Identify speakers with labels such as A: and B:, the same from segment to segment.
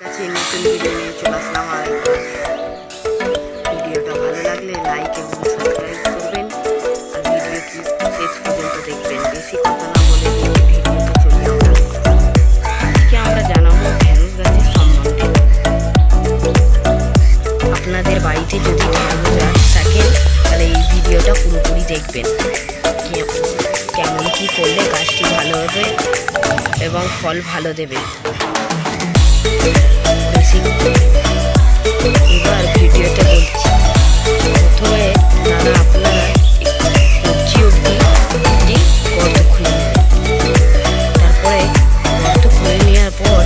A: কাছে নতুন ভিডিও নিয়ে চলে আসলাম। আর ভিডিওটা ভালো লাগলে লাইক এবং সাবস্ক্রাইব করবেন আর ভিডিওটি শেষ পর্যন্ত দেখবেন। বেশি কথা না বলে ভিডিওতে চলে আমরা আজকে আমরা জানাবো ঢেঁড়স গাছের সম্বন্ধে। আপনাদের বাড়িতে যদি ঢেঁড়স গাছ থাকে তাহলে এই ভিডিওটা পুরোপুরি দেখবেন। কেমন কি করলে গাছটি ভালো হবে এবং ফল ভালো দেবে। এবার ভিডিওতে বলছি, প্রথমে দাদা আপনারা সবজি অবধি গর্ত খুলে নেবেন। তারপরে গর্ত খুলে নেওয়ার পর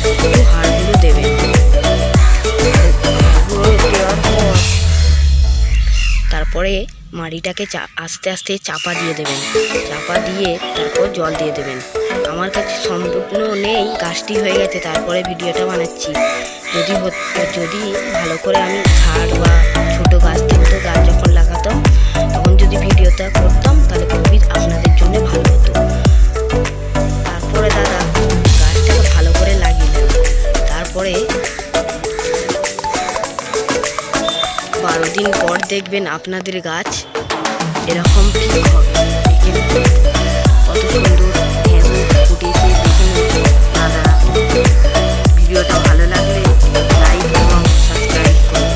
A: একটু হাড়গুলো দেবেন। হাড়গুলো দেওয়ার পর তারপরে মাটিটাকে আস্তে আস্তে চাপা দিয়ে দেবেন। চাপা দিয়ে তারপর জল দিয়ে দেবেন। আমার কাছে সম্পূর্ণ নেই, গাছটি হয়ে গেছে তারপরে ভিডিওটা বানাচ্ছি। যদি ভালো করে আমি ঝাড় বা ছোটো গাছ থাকতো, গাছ যখন লাগাতাম তখন যদি ভিডিওটা করতাম তাহলে খুবই আপনাদের জন্য ভালো হতো। তারপরে দাদা গাছটাকে ভালো করে লাগিয়ে নেন। তারপরে 12 দিন পর দেখবেন আপনাদের গাছ এরকম ঠিক হবে। কত সুন্দর ঢেঁড়স ফুটেছে দেখে দাদা। ভিডিওটা ভালো লাগলে লাইক এবং সাবস্ক্রাইব করুন।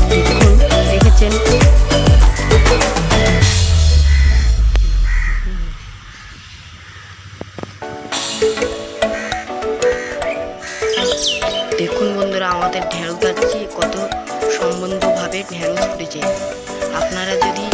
A: দেখুন, দেখেছেন দেখুন বন্ধুরা, আমাদের ঢেঁড়স গাছে কত সম্বন্ধভাবে ঢেঁড়স ফুটেছে। আপনারা যদি